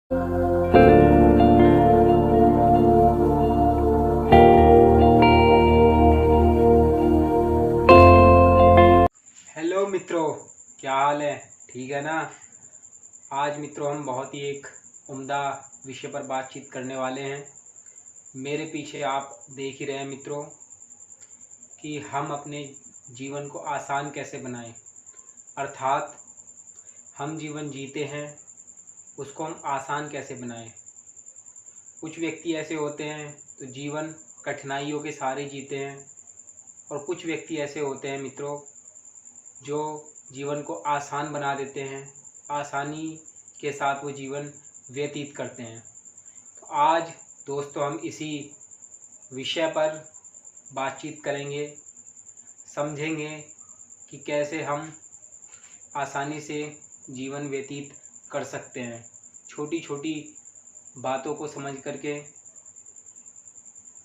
Hello मित्रों, क्या हाल है? ठीक है ना। आज मित्रों हम बहुत ही एक उम्दा विषय पर बातचीत करने वाले हैं। मेरे पीछे आप देख ही रहे हैं मित्रों कि हम अपने जीवन को आसान कैसे बनाएं, अर्थात हम जीवन जीते हैं उसको हम आसान कैसे बनाएं। कुछ व्यक्ति ऐसे होते हैं तो जीवन कठिनाइयों के सहारे जीते हैं, और कुछ व्यक्ति ऐसे होते हैं मित्रों जो जीवन को आसान बना देते हैं, आसानी के साथ वो जीवन व्यतीत करते हैं। तो आज दोस्तों हम इसी विषय पर बातचीत करेंगे, समझेंगे कि कैसे हम आसानी से जीवन व्यतीत कर सकते हैं। छोटी छोटी बातों को समझ करके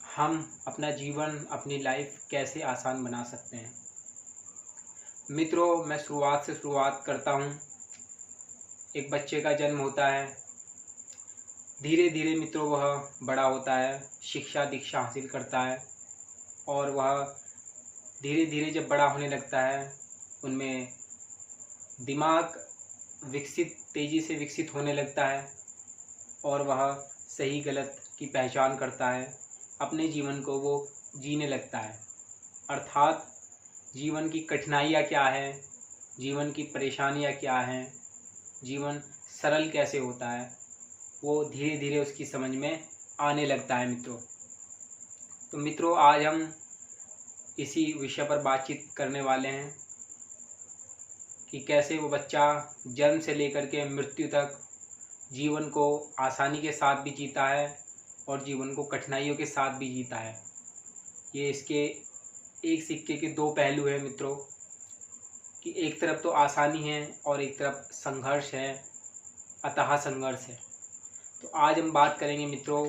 हम अपना जीवन, अपनी लाइफ कैसे आसान बना सकते हैं। मित्रों, मैं शुरुआत करता हूँ। एक बच्चे का जन्म होता है, धीरे धीरे मित्रों वह बड़ा होता है, शिक्षा दीक्षा हासिल करता है, और वह धीरे धीरे जब बड़ा होने लगता है उनमें दिमाग तेज़ी से विकसित होने लगता है, और वह सही गलत की पहचान करता है। अपने जीवन को वो जीने लगता है, अर्थात जीवन की कठिनाइयाँ क्या है, जीवन की परेशानियाँ क्या हैं, जीवन सरल कैसे होता है, वो धीरे धीरे उसकी समझ में आने लगता है मित्रों। तो मित्रों आज हम इसी विषय पर बातचीत करने वाले हैं कि कैसे वो बच्चा जन्म से लेकर के मृत्यु तक जीवन को आसानी के साथ भी जीता है और जीवन को कठिनाइयों के साथ भी जीता है। ये इसके एक सिक्के के दो पहलू हैं मित्रों, कि एक तरफ तो आसानी है और एक तरफ संघर्ष है, अथाह संघर्ष है। तो आज हम बात करेंगे मित्रों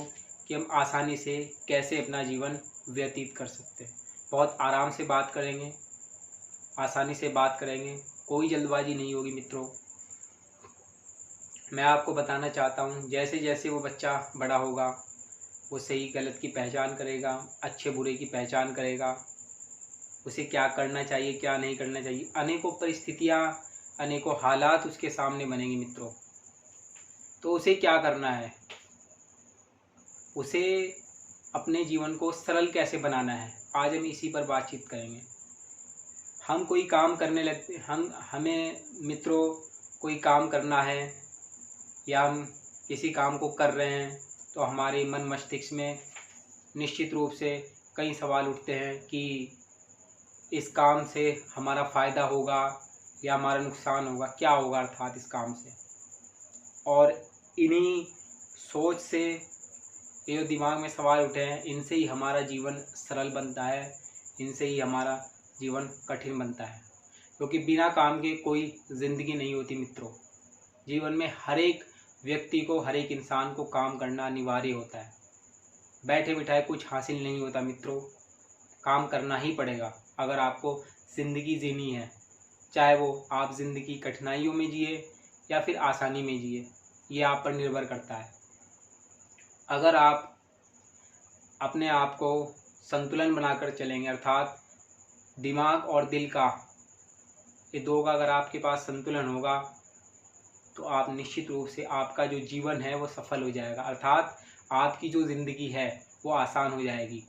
कि हम आसानी से कैसे अपना जीवन व्यतीत कर सकते हैं। बहुत आराम से बात करेंगे, आसानी से बात करेंगे, कोई जल्दबाजी नहीं होगी मित्रों। मैं आपको बताना चाहता हूँ, जैसे जैसे वो बच्चा बड़ा होगा वो सही गलत की पहचान करेगा, अच्छे बुरे की पहचान करेगा, उसे क्या करना चाहिए क्या नहीं करना चाहिए। अनेकों परिस्थितियाँ, अनेकों हालात उसके सामने बनेंगे मित्रों। तो उसे क्या करना है, उसे अपने जीवन को सरल कैसे बनाना है, आज हम इसी पर बातचीत करेंगे। हम कोई काम करने लगते, हमें मित्रों कोई काम करना है या हम किसी काम को कर रहे हैं तो हमारे मन मस्तिष्क में निश्चित रूप से कई सवाल उठते हैं कि इस काम से हमारा फ़ायदा होगा या हमारा नुकसान होगा, क्या होगा अर्थात इस काम से। और इन्हीं सोच से, ये जो दिमाग में सवाल उठे हैं, इनसे ही हमारा जीवन सरल बनता है, इनसे ही हमारा जीवन कठिन बनता है। क्योंकि बिना काम के कोई ज़िंदगी नहीं होती मित्रों। जीवन में हर एक व्यक्ति को, हर एक इंसान को काम करना अनिवार्य होता है। बैठे बिठाए कुछ हासिल नहीं होता मित्रों, काम करना ही पड़ेगा अगर आपको ज़िंदगी जीनी है। चाहे वो आप ज़िंदगी कठिनाइयों में जिए या फिर आसानी में जिए, ये आप पर निर्भर करता है। अगर आप अपने आप को संतुलन बनाकर चलेंगे, अर्थात दिमाग और दिल का, ये दो का अगर आपके पास संतुलन होगा तो आप निश्चित रूप से आपका जो जीवन है वो सफल हो जाएगा, अर्थात आपकी जो ज़िंदगी है वो आसान हो जाएगी।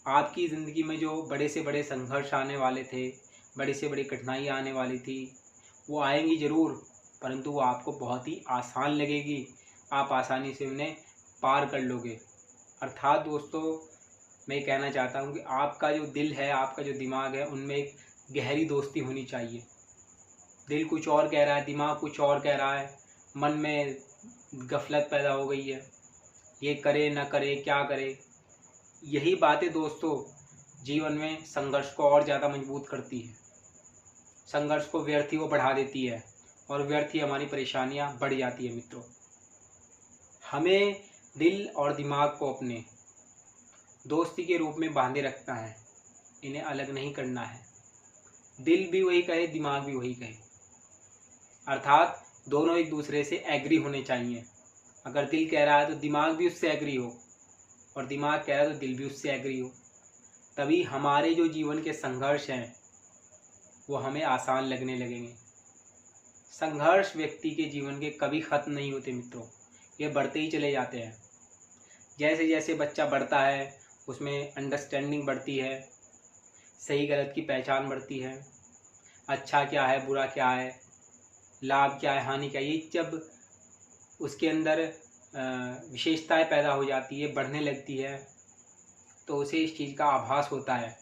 आपकी ज़िंदगी में जो बड़े से बड़े संघर्ष आने वाले थे, बड़ी से बड़ी कठिनाइयाँ आने वाली थी, वो आएंगी ज़रूर, परंतु वो आपको बहुत ही आसान लगेगी। आप आसानी से उन्हें पार कर लोगे। अर्थात दोस्तों, मैं कहना चाहता हूँ कि आपका जो दिल है, आपका जो दिमाग है, उनमें एक गहरी दोस्ती होनी चाहिए। दिल कुछ और कह रहा है, दिमाग कुछ और कह रहा है, मन में गफलत पैदा हो गई है, ये करे ना करे, क्या करे। यही बातें दोस्तों जीवन में संघर्ष को और ज़्यादा मजबूत करती है, संघर्ष को व्यर्थ ही वो बढ़ा देती है, और व्यर्थ ही हमारी परेशानियाँ बढ़ जाती है मित्रों। हमें दिल और दिमाग को अपने दोस्ती के रूप में बांधे रखना है, इन्हें अलग नहीं करना है। दिल भी वही कहे, दिमाग भी वही कहे, अर्थात दोनों एक दूसरे से एग्री होने चाहिए। अगर दिल कह रहा है तो दिमाग भी उससे एग्री हो, और दिमाग कह रहा है तो दिल भी उससे एग्री हो, तभी हमारे जो जीवन के संघर्ष हैं वो हमें आसान लगने लगेंगे। संघर्ष व्यक्ति के जीवन के कभी ख़त्म नहीं होते मित्रों, ये बढ़ते ही चले जाते हैं। जैसे जैसे बच्चा बढ़ता है उसमें अंडरस्टैंडिंग बढ़ती है, सही गलत की पहचान बढ़ती है, अच्छा क्या है बुरा क्या है, लाभ क्या है हानि क्या है, ये जब उसके अंदर विशेषताएं पैदा हो जाती है, बढ़ने लगती है, तो उसे इस चीज़ का आभास होता है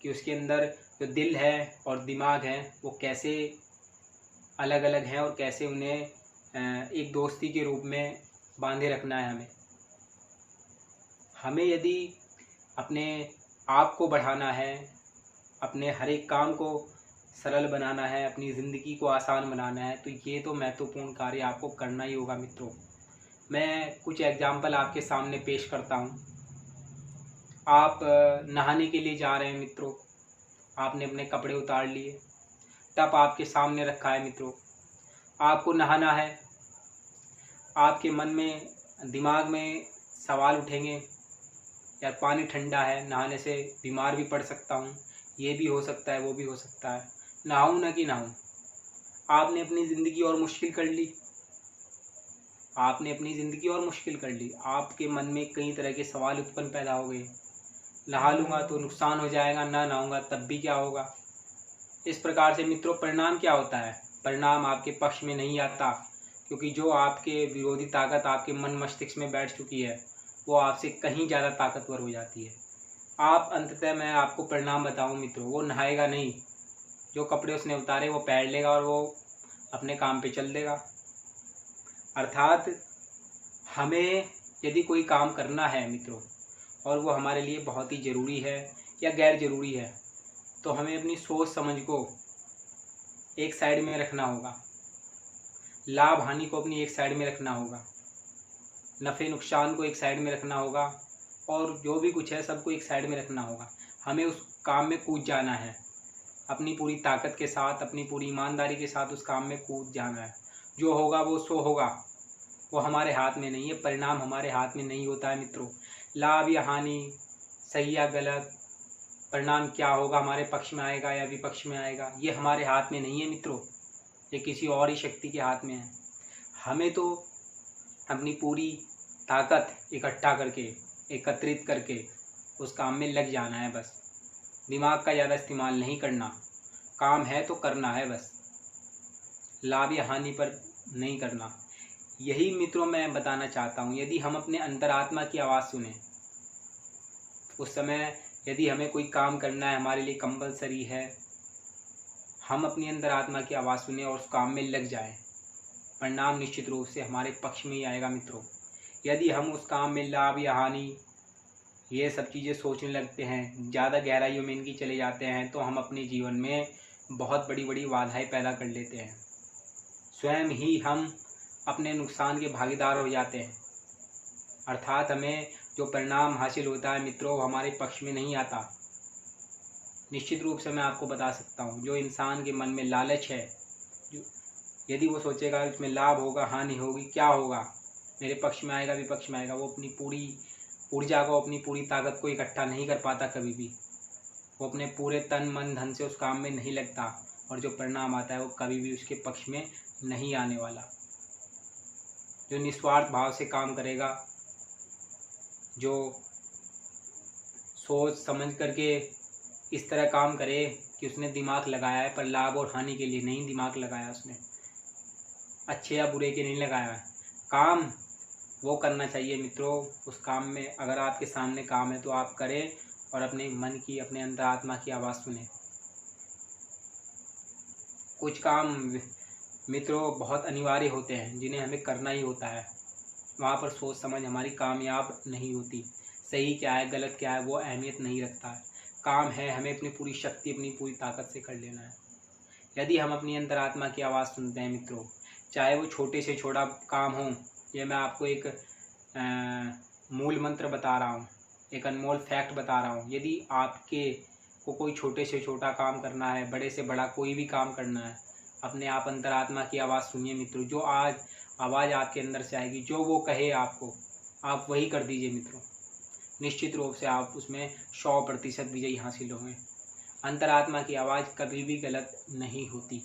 कि उसके अंदर जो दिल है और दिमाग है वो कैसे अलग अलग हैं और कैसे उन्हें एक दोस्ती के रूप में बांधे रखना है। हमें यदि अपने आप को बढ़ाना है, अपने हर एक काम को सरल बनाना है, अपनी ज़िंदगी को आसान बनाना है, तो ये तो महत्वपूर्ण कार्य आपको करना ही होगा मित्रों। मैं कुछ एग्जाम्पल आपके सामने पेश करता हूँ। आप नहाने के लिए जा रहे हैं मित्रों, आपने अपने कपड़े उतार लिए, टब आपके सामने रखा है मित्रों, आपको नहाना है। आपके मन में दिमाग में सवाल उठेंगे, यार पानी ठंडा है, नहाने से बीमार भी पड़ सकता हूँ, ये भी हो सकता है वो भी हो सकता है, नहाऊँ ना कि नहाऊँ। आपने अपनी ज़िंदगी और मुश्किल कर ली, आपने अपनी ज़िंदगी और मुश्किल कर ली। आपके मन में कई तरह के सवाल उत्पन्न पैदा हो गए, नहा लूँगा तो नुकसान हो जाएगा, ना नहाऊँगा तब भी क्या होगा। इस प्रकार से मित्रों परिणाम क्या होता है, परिणाम आपके पक्ष में नहीं आता, क्योंकि जो आपके विरोधी ताकत आपके मन मस्तिष्क में बैठ चुकी है वो आपसे कहीं ज़्यादा ताकतवर हो जाती है। आप अंततः मैं आपको परिणाम बताऊं मित्रों, वो नहाएगा नहीं, जो कपड़े उसने उतारे वो पहन लेगा और वो अपने काम पे चल देगा। अर्थात हमें यदि कोई काम करना है मित्रों और वो हमारे लिए बहुत ही ज़रूरी है या गैर ज़रूरी है, तो हमें अपनी सोच समझ को एक साइड में रखना होगा, लाभ हानि को अपनी एक साइड में रखना होगा, नफ़े नुकसान को एक साइड में रखना होगा, और जो भी कुछ है सबको एक साइड में रखना होगा। हमें उस काम में कूद जाना है, अपनी पूरी ताकत के साथ, अपनी पूरी ईमानदारी के साथ उस काम में कूद जाना है। जो होगा वो सो होगा, वो हमारे हाथ में नहीं है, परिणाम हमारे हाथ में नहीं होता है मित्रों। लाभ या हानि, सही या गलत, परिणाम क्या होगा, हमारे पक्ष में आएगा या विपक्ष में आएगा, ये हमारे हाथ में नहीं है मित्रों, ये किसी और ही शक्ति के हाथ में है। हमें तो अपनी पूरी ताकत इकट्ठा करके, एकत्रित करके उस काम में लग जाना है बस। दिमाग का ज़्यादा इस्तेमाल नहीं करना, काम है तो करना है बस, लाभ या हानि पर नहीं करना। यही मित्रों मैं बताना चाहता हूँ। यदि हम अपने अंतरात्मा की आवाज़ सुने, उस समय यदि हमें कोई काम करना है, हमारे लिए कंपलसरी है, हम अपनी अंतरात्मा की आवाज़ सुने और उस काम में लग जाएं, परिणाम निश्चित रूप से हमारे पक्ष में ही आएगा मित्रों। यदि हम उस काम में लाभ या हानि ये सब चीज़ें सोचने लगते हैं, ज़्यादा गहराइयों में इनकी चले जाते हैं, तो हम अपने जीवन में बहुत बड़ी बड़ी बाधाएं पैदा कर लेते हैं, स्वयं ही हम अपने नुकसान के भागीदार हो जाते हैं। अर्थात हमें जो परिणाम हासिल होता है मित्रों वो हमारे पक्ष में नहीं आता। निश्चित रूप से मैं आपको बता सकता हूँ, जो इंसान के मन में लालच है, यदि वो सोचेगा इसमें लाभ होगा हानि होगी, क्या होगा, मेरे पक्ष में आएगा विपक्ष में आएगा, वो अपनी पूरी ऊर्जा को, अपनी पूरी ताकत को इकट्ठा नहीं कर पाता कभी भी। वो अपने पूरे तन मन धन से उस काम में नहीं लगता, और जो परिणाम आता है वो कभी भी उसके पक्ष में नहीं आने वाला। जो निस्वार्थ भाव से काम करेगा, जो सोच समझ करके इस तरह काम करे कि उसने दिमाग लगाया है पर लाभ और हानि के लिए नहीं दिमाग लगाया, उसने अच्छे या बुरे के नहीं लगाया है, काम वो करना चाहिए मित्रों। उस काम में अगर आपके सामने काम है तो आप करें और अपने मन की, अपने अंतरात्मा की आवाज़ सुने। कुछ काम मित्रों बहुत अनिवार्य होते हैं जिन्हें हमें करना ही होता है, वहाँ पर सोच समझ हमारी कामयाब नहीं होती। सही क्या है गलत क्या है वो अहमियत नहीं रखता है, काम है हमें अपनी पूरी शक्ति, अपनी पूरी ताकत से कर लेना है। यदि हम अपनी अंतरात्मा की आवाज़ सुनते हैं मित्रों, चाहे वो छोटे से छोटा काम हो, ये मैं आपको एक मूल मंत्र बता रहा हूँ, एक अनमोल फैक्ट बता रहा हूँ। यदि आपके को कोई छोटे से छोटा काम करना है, बड़े से बड़ा कोई भी काम करना है, अपने आप अंतरात्मा की आवाज़ सुनिए मित्रों। जो आज आवाज़ आपके अंदर से आएगी, जो वो कहे आपको आप वही कर दीजिए मित्रों। निश्चित रूप से आप उसमें 100% विजयी हासिल होंगे। अंतरात्मा की आवाज़ कभी भी गलत नहीं होती,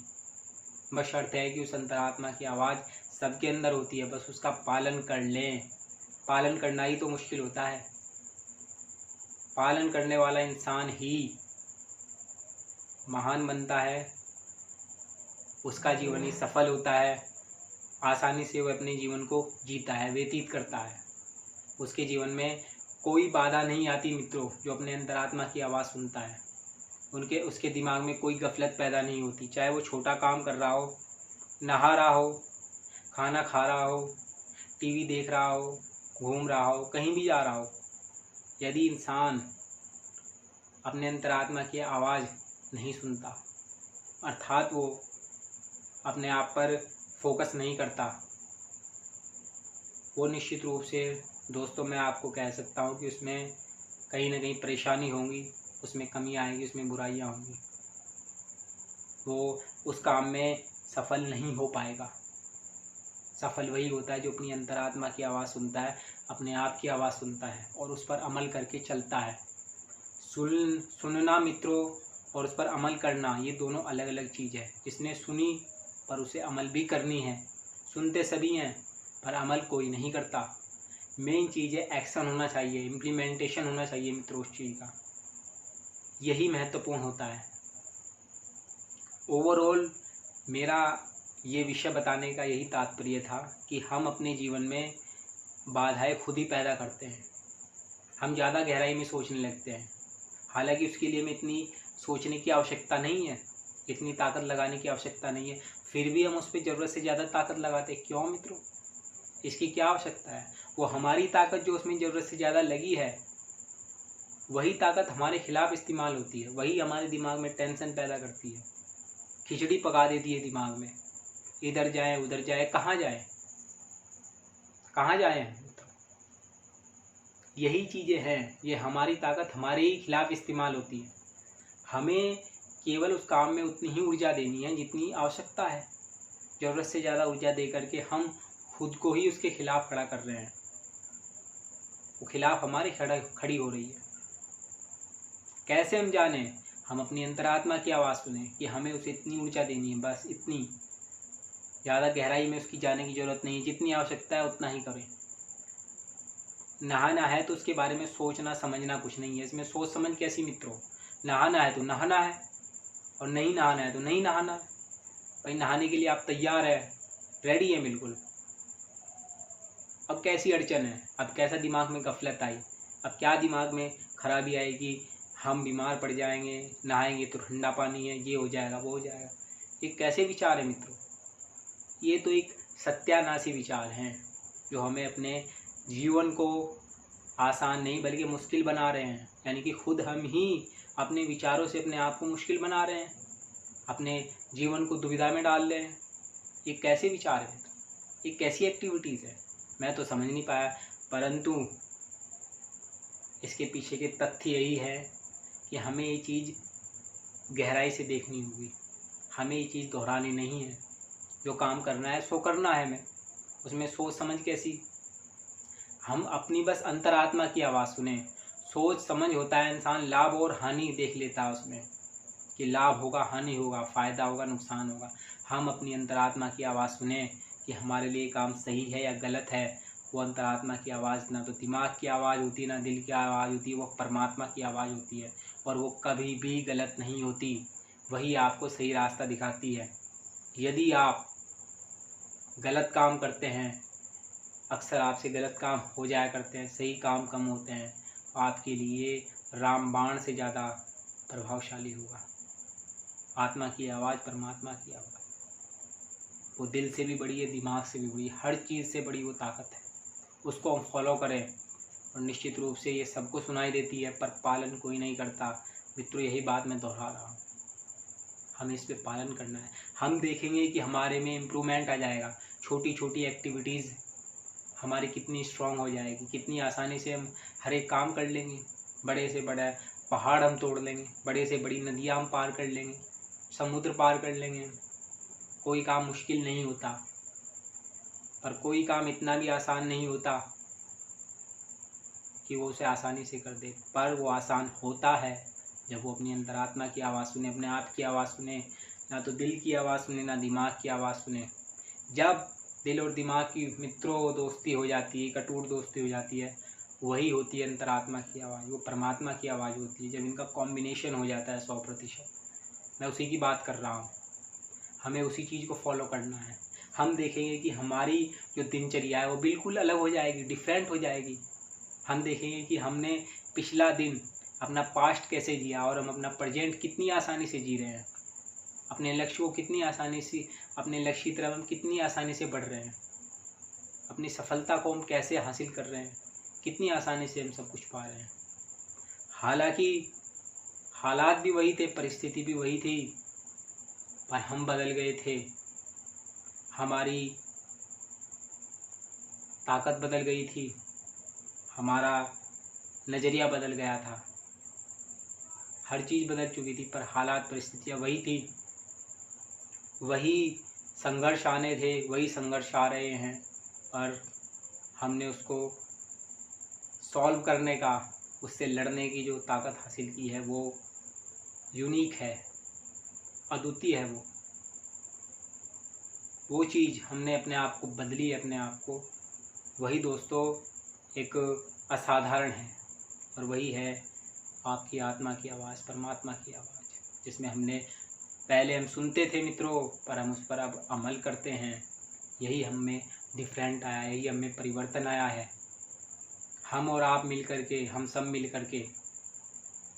बस शर्त है कि उस अंतरात्मा की आवाज़ सबके अंदर होती है, बस उसका पालन कर लें। पालन करना ही तो मुश्किल होता है। पालन करने वाला इंसान ही महान बनता है, उसका जीवन ही सफल होता है, आसानी से वह अपने जीवन को जीता है, व्यतीत करता है। उसके जीवन में कोई बाधा नहीं आती मित्रों। जो अपने अंतरात्मा की आवाज़ सुनता है उसके दिमाग में कोई गफलत पैदा नहीं होती। चाहे वो छोटा काम कर रहा हो, नहा रहा हो, खाना खा रहा हो, टीवी देख रहा हो, घूम रहा हो, कहीं भी जा रहा हो, यदि इंसान अपने अंतरात्मा की आवाज़ नहीं सुनता, अर्थात वो अपने आप पर फोकस नहीं करता, वो निश्चित रूप से दोस्तों मैं आपको कह सकता हूँ कि उसमें कहीं ना कहीं परेशानी होंगी, उसमें कमी आएगी, उसमें बुराइयाँ होंगी, वो उस काम में सफल नहीं हो पाएगा। सफल वही होता है जो अपनी अंतरात्मा की आवाज़ सुनता है, अपने आप की आवाज़ सुनता है और उस पर अमल करके चलता है। सुनना मित्रों और उस पर अमल करना, ये दोनों अलग अलग चीज़ है। जिसने सुनी पर उसे अमल भी करनी है। सुनते सभी हैं पर अमल कोई नहीं करता। मेन चीज़ है एक्शन होना चाहिए, इम्प्लीमेंटेशन होना चाहिए मित्रों उस चीज़ का, यही महत्वपूर्ण होता है। ओवरऑल मेरा ये विषय बताने का यही तात्पर्य था कि हम अपने जीवन में बाधाएं खुद ही पैदा करते हैं। हम ज़्यादा गहराई में सोचने लगते हैं, हालांकि उसके लिए हमें इतनी सोचने की आवश्यकता नहीं है, इतनी ताकत लगाने की आवश्यकता नहीं है, फिर भी हम उस पर ज़रूरत से ज़्यादा ताकत लगाते हैं। क्यों मित्रों? इसकी क्या आवश्यकता है? वो हमारी ताकत जो उसमें ज़रूरत से ज़्यादा लगी है, वही ताकत हमारे खिलाफ इस्तेमाल होती है, वही हमारे दिमाग में टेंशन पैदा करती है, खिचड़ी पका देती है दिमाग में। इधर जाए उधर जाए, कहाँ जाए, कहाँ जाए? यही चीज़ें हैं, ये हमारी ताकत हमारे ही खिलाफ इस्तेमाल होती है। हमें केवल उस काम में उतनी ही ऊर्जा देनी है जितनी आवश्यकता है। ज़रूरत से ज़्यादा ऊर्जा दे करके हम खुद को ही उसके खिलाफ खड़ा कर रहे हैं, वो खिलाफ हमारे खड़ी हो रही है। कैसे हम जाने? हम अपनी अंतरात्मा की आवाज़ सुने कि हमें उसे इतनी ऊर्जा देनी है, बस इतनी, ज़्यादा गहराई में उसकी जाने की ज़रूरत नहीं है, जितनी आवश्यकता है उतना ही करें। नहाना है तो उसके बारे में सोचना समझना कुछ नहीं है, इसमें सोच समझ कैसी मित्रों? नहाना है तो नहाना है और नहीं नहाना है तो नहीं नहाना है। भाई नहाने के लिए आप तैयार है, रेडी है बिल्कुल। अब कैसी अड़चन है, अब कैसा दिमाग में गफलत आई, अब क्या दिमाग में खराबी आएगी, हम बीमार पड़ जाएंगे, नहाएंगे तो ठंडा पानी है, ये हो जाएगा वो हो जाएगा। ये कैसे विचार है मित्रों? ये तो एक सत्यानाशी विचार हैं जो हमें अपने जीवन को आसान नहीं बल्कि मुश्किल बना रहे हैं। यानी कि खुद हम ही अपने विचारों से अपने आप को मुश्किल बना रहे हैं, अपने जीवन को दुविधा में डाल रहे हैं। ये कैसे विचार है? ये कैसी एक्टिविटीज़ है? मैं तो समझ नहीं पाया, परंतु इसके पीछे के तथ्य यही है कि हमें ये चीज़ गहराई से देखनी होगी, हमें ये चीज़ दोहरानी नहीं है। जो काम करना है सो करना है, हमें उसमें सोच समझ कैसी? हम अपनी बस अंतरात्मा की आवाज़ सुने। सोच समझ होता है, इंसान लाभ और हानि देख लेता है उसमें कि लाभ होगा हानि होगा, फ़ायदा होगा नुकसान होगा। हम अपनी अंतरात्मा की आवाज़ सुने कि हमारे लिए काम सही है या गलत है। वो अंतरात्मा की आवाज़ ना तो दिमाग की आवाज़ होती है, ना दिल की आवाज़ होती है, वो परमात्मा की आवाज़ होती है और वो कभी भी गलत नहीं होती। वही आपको सही रास्ता दिखाती है। यदि आप गलत काम करते हैं, अक्सर आपसे गलत काम हो जाया करते हैं, सही काम कम होते हैं, तो आपके लिए रामबाण से ज़्यादा प्रभावशाली होगा। आत्मा की आवाज़, परमात्मा की आवाज़, वो दिल से भी बड़ी है, दिमाग से भी बड़ी है, हर चीज़ से बड़ी वो ताकत है। उसको हम फॉलो करें और निश्चित रूप से ये सबको सुनाई देती है, पर पालन कोई नहीं करता। मित्रों यही बात मैं दोहरा रहा हूँ, हमें इस पर पालन करना है। हम देखेंगे कि हमारे में इम्प्रूवमेंट आ जाएगा। छोटी छोटी एक्टिविटीज़ हमारी कितनी स्ट्रांग हो जाएगी, कितनी आसानी से हम हर एक काम कर लेंगे। बड़े से बड़ा पहाड़ हम तोड़ लेंगे, बड़े से बड़ी नदियाँ हम पार कर लेंगे, समुद्र पार कर लेंगे। कोई काम मुश्किल नहीं होता, पर कोई काम इतना भी आसान नहीं होता कि वो उसे आसानी से कर दे, पर वो आसान होता है जब वो अपनी अंतरात्मा की आवाज़ सुने, अपने आप की आवाज़ सुने, ना तो दिल की आवाज़ सुने ना दिमाग की आवाज़ सुने। जब दिल और दिमाग की मित्रों दोस्ती हो जाती है, कटूट दोस्ती हो जाती है, वही होती है अंतरात्मा की आवाज़, वो परमात्मा की आवाज़ होती है। जब इनका कॉम्बिनेशन हो जाता है 100%, मैं उसी की बात कर रहा हूँ। हमें उसी चीज़ को फॉलो करना है। हम देखेंगे कि हमारी जो दिनचर्या है वो बिल्कुल अलग हो जाएगी, डिफरेंट हो जाएगी। हम देखेंगे कि हमने पिछला दिन अपना पास्ट कैसे जिया और हम अपना प्रेजेंट कितनी आसानी से जी रहे हैं। अपने लक्ष्य को कितनी आसानी से, अपने लक्ष्य की तरफ हम कितनी आसानी से बढ़ रहे हैं। अपनी सफलता को हम कैसे हासिल कर रहे हैं, कितनी आसानी से हम सब कुछ पा रहे हैं। हालांकि हालात भी वही थे, परिस्थिति भी वही थी, पर हम बदल गए थे। हमारी ताकत बदल गई थी, हमारा नज़रिया बदल गया था, हर चीज़ बदल चुकी थी, पर हालात परिस्थितियाँ वही थी। वही संघर्ष आने थे, वही संघर्ष आ रहे हैं, पर हमने उसको सॉल्व करने का, उससे लड़ने की जो ताकत हासिल की है वो यूनिक है, अद्वितीय है। वो चीज़ हमने अपने आप को बदली, अपने आप को। वही दोस्तों एक असाधारण है, और वही है आपकी आत्मा की आवाज़, परमात्मा की आवाज़, जिसमें हमने पहले हम सुनते थे मित्रों, पर हम उस पर अब अमल करते हैं। यही हम में डिफरेंट आया है, यही हम में परिवर्तन आया है। हम और आप मिल कर के, हम सब मिल कर के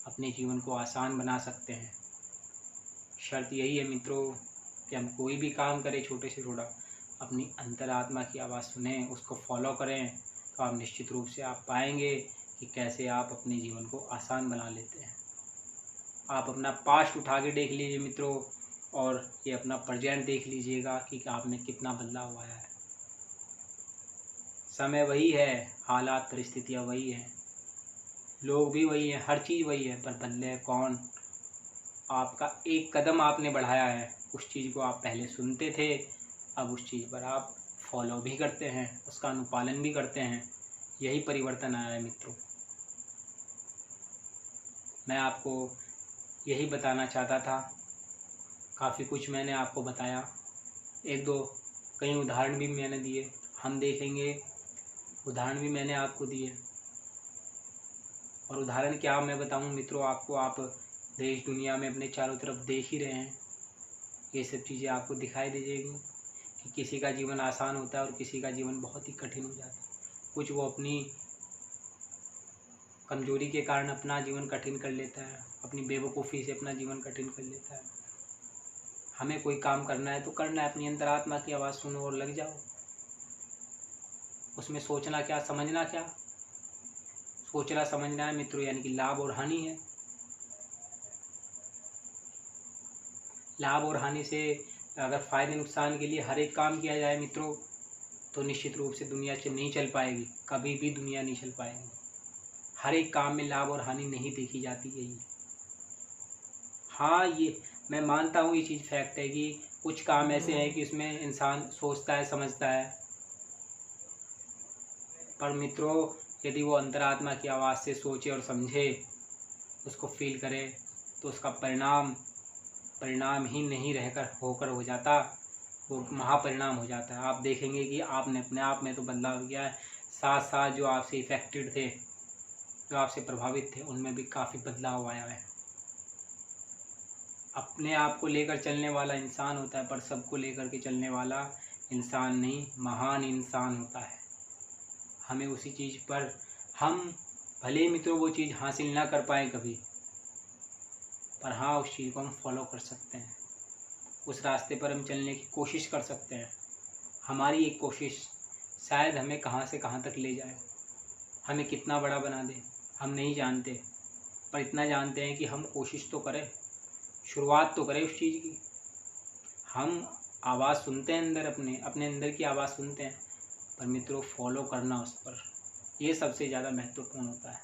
अपने जीवन को आसान बना सकते हैं। शर्त यही है मित्रों कि हम कोई भी काम करें, छोटे से छोटा, अपनी अंतरात्मा की आवाज़ सुने, उसको फॉलो करें, तो आप निश्चित रूप से आप पाएंगे कि कैसे आप अपने जीवन को आसान बना लेते हैं। आप अपना पास्ट उठा के देख लीजिए मित्रों, और ये अपना प्रेजेंट देख लीजिएगा कि आप में कितना बदलाव आया है। समय वही है, हालात परिस्थितियाँ वही हैं, लोग भी वही हैं, हर चीज़ वही है, पर बदले कौन? आपका एक कदम आपने बढ़ाया है। उस चीज़ को आप पहले सुनते थे, अब उस चीज़ पर आप फॉलो भी करते हैं, उसका अनुपालन भी करते हैं। यही परिवर्तन आया है मित्रों। मैं आपको यही बताना चाहता था। काफ़ी कुछ मैंने आपको बताया, एक दो कई उदाहरण भी मैंने दिए, हम देखेंगे उदाहरण भी मैंने आपको दिए। और उदाहरण क्या मैं बताऊं मित्रों आपको, आप देश दुनिया में अपने चारों तरफ देख ही रहे हैं। ये सब चीज़ें आपको दिखाई दे जाएगी कि किसी का जीवन आसान होता है और किसी का जीवन बहुत ही कठिन हो जाता है। कुछ वो अपनी कमजोरी के कारण अपना जीवन कठिन कर लेता है, अपनी बेवकूफ़ी से अपना जीवन कठिन कर लेता है। हमें कोई काम करना है तो करना है, अपनी अंतरात्मा की आवाज़ सुनो और लग जाओ। उसमें सोचना क्या, समझना क्या? सोचना समझना है मित्रों, यानी कि लाभ और हानि है। लाभ और हानि से अगर फ़ायदे नुकसान के लिए हर एक काम किया जाए मित्रों, तो निश्चित रूप से दुनिया नहीं चल पाएगी, कभी भी दुनिया नहीं चल पाएगी। हर एक काम में लाभ और हानि नहीं देखी जाती है। हाँ, ये मैं मानता हूँ, ये चीज़ फैक्ट है कि कुछ काम ऐसे हैं कि उसमें इंसान सोचता है, समझता है, पर मित्रों यदि वो अंतरात्मा की आवाज़ से सोचे और समझे, उसको फील करे, तो उसका परिणाम ही नहीं रहकर होकर हो जाता, वो महापरिणाम हो जाता है। आप देखेंगे कि आपने अपने आप में तो बदलाव किया है, साथ साथ जो आपसे इफ़ेक्टेड थे, जो आपसे प्रभावित थे, उनमें भी काफ़ी बदलाव आया है। अपने आप को लेकर चलने वाला इंसान होता है, पर सबको लेकर के चलने वाला इंसान नहीं, महान इंसान होता है। हमें उसी चीज़ पर, हम भले मित्रों वो चीज़ हासिल ना कर पाए कभी, पर हाँ उस चीज़ को हम फॉलो कर सकते हैं, उस रास्ते पर हम चलने की कोशिश कर सकते हैं। हमारी एक कोशिश शायद हमें कहाँ से कहाँ तक ले जाए, हमें कितना बड़ा बना दे, हम नहीं जानते, पर इतना जानते हैं कि हम कोशिश तो करें, शुरुआत तो करें उस चीज़ की। हम आवाज़ सुनते हैं अंदर, अपने अंदर की आवाज़ सुनते हैं, पर मित्रों फॉलो करना उस पर, ये सबसे ज़्यादा महत्वपूर्ण होता है।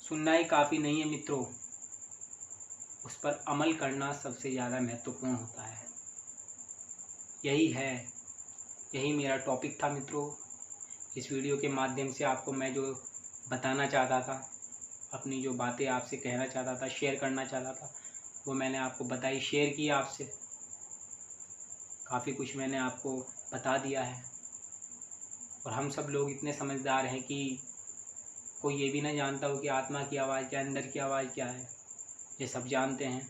सुनना ही काफ़ी नहीं है मित्रों, उस पर अमल करना सबसे ज़्यादा महत्वपूर्ण होता है। यही है यही मेरा टॉपिक था मित्रों। इस वीडियो के माध्यम से आपको मैं जो बताना चाहता था, अपनी जो बातें आपसे कहना चाहता था, शेयर करना चाहता था, वो मैंने आपको बताई, शेयर की आपसे। काफ़ी कुछ मैंने आपको बता दिया है। और हम सब लोग इतने समझदार हैं कि कोई ये भी ना जानता हो कि आत्मा की आवाज़ क्या है, अंदर की आवाज़ क्या है। ये सब जानते हैं,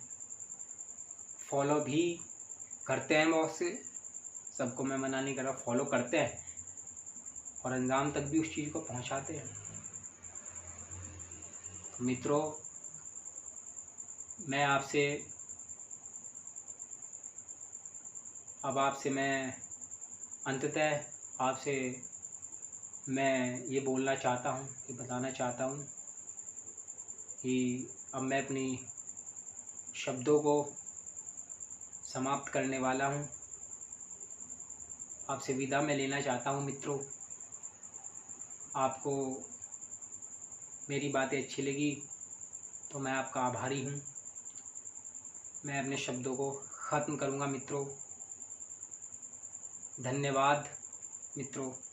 फॉलो भी करते हैं बहुत से। सबको मैं मना नहीं कर रहा, फॉलो करते हैं और अंजाम तक भी उस चीज़ को पहुंचाते हैं। तो मित्रों, मैं आपसे मैं अंततः आपसे मैं ये बोलना चाहता हूँ, कि बताना चाहता हूँ कि अब मैं अपनी शब्दों को समाप्त करने वाला हूँ। आपसे विदा मैं लेना चाहता हूँ मित्रों। आपको मेरी बातें अच्छी लगी तो मैं आपका आभारी हूँ। मैं अपने शब्दों को ख़त्म करूँगा मित्रों। धन्यवाद मित्रों।